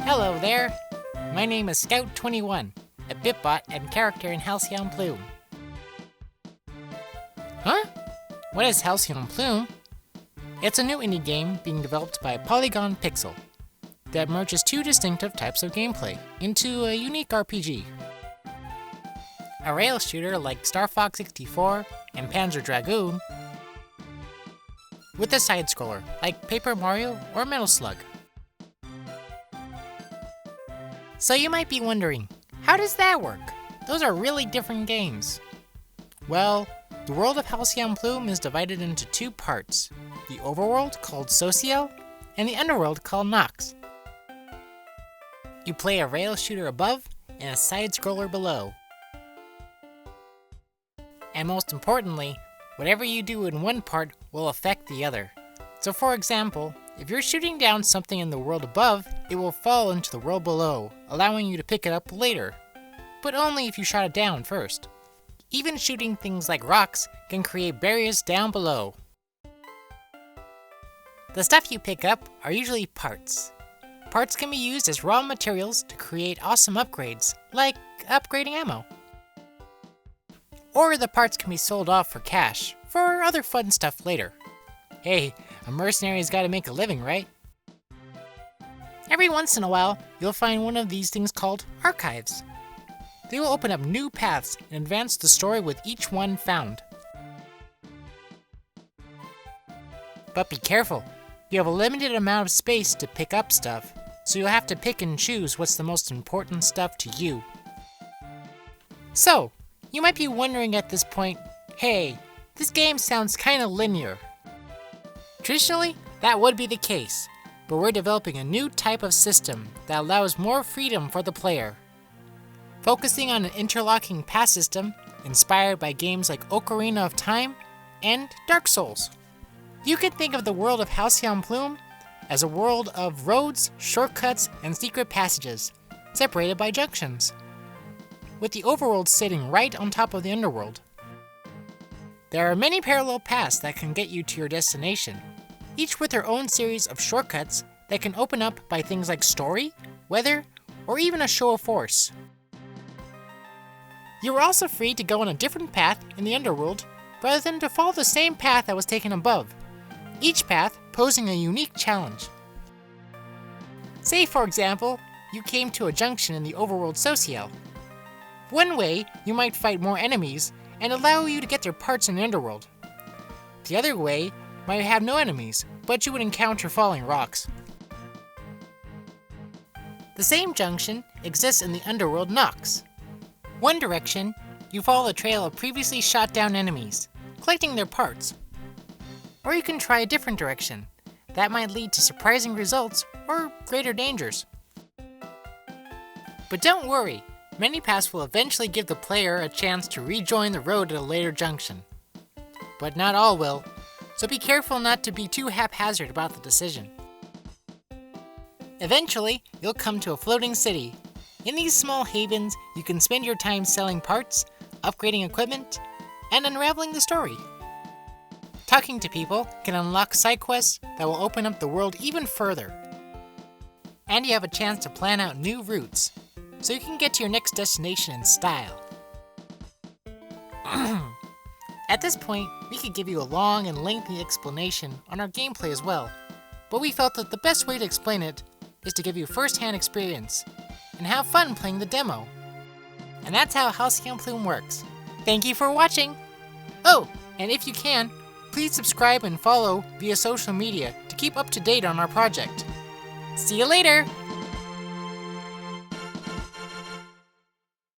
Hello there! My name is Scout21, a Bitbot and character in Halycon Plume. Huh? What is Halcyon Plume? It's a new indie game being developed by Polygon Pixel that merges two distinctive types of gameplay into a unique RPG. A rail shooter like Star Fox 64 and Panzer Dragoon, with a side-scroller like Paper Mario or Metal Slug. So you might be wondering, how does that work? Those are really different games. Well, the world of Halcyon Plume is divided into two parts, the overworld called Social and the underworld called Nox. You play a rail shooter above and a side-scroller below. And most importantly, whatever you do in one part will affect the other. So for example, if you're shooting down something in the world above, it will fall into the world below, allowing you to pick it up later. But only if you shot it down first. Even shooting things like rocks can create barriers down below. The stuff you pick up are usually parts. Parts can be used as raw materials to create awesome upgrades, like upgrading ammo. Or the parts can be sold off for cash, for other fun stuff later. Hey, a mercenary's gotta make a living, right? Every once in a while, you'll find one of these things called archives. They will open up new paths and advance the story with each one found. But be careful, you have a limited amount of space to pick up stuff, so you'll have to pick and choose what's the most important stuff to you. So, you might be wondering at this point, hey, this game sounds kinda linear. Traditionally, that would be the case, but we're developing a new type of system that allows more freedom for the player. Focusing on an interlocking path system inspired by games like Ocarina of Time and Dark Souls. You can think of the world of Halcyon Plume as a world of roads, shortcuts, and secret passages, separated by junctions, with the overworld sitting right on top of the underworld. There are many parallel paths that can get you to your destination, each with their own series of shortcuts that can open up by things like story, weather, or even a show of force. You are also free to go on a different path in the underworld rather than to follow the same path that was taken above, each path posing a unique challenge. Say, for example, you came to a junction in the overworld Social. One way, you might fight more enemies and allow you to get their parts in the underworld. The other way might have no enemies, but you would encounter falling rocks. The same junction exists in the underworld Nox. One direction, you follow the trail of previously shot down enemies, collecting their parts. Or you can try a different direction. That might lead to surprising results or greater dangers. But don't worry, many paths will eventually give the player a chance to rejoin the road at a later junction. But not all will, so be careful not to be too haphazard about the decision. Eventually, you'll come to a floating city. In these small havens, you can spend your time selling parts, upgrading equipment, and unraveling the story. Talking to people can unlock side quests that will open up the world even further. And you have a chance to plan out new routes, so you can get to your next destination in style. At this point, we could give you a long and lengthy explanation on our gameplay as well, but we felt that the best way to explain it is to give you first-hand experience and have fun playing the demo. And that's how Halcyon Plume works. Thank you for watching! Oh, and if you can, please subscribe and follow via social media to keep up to date on our project. See you later!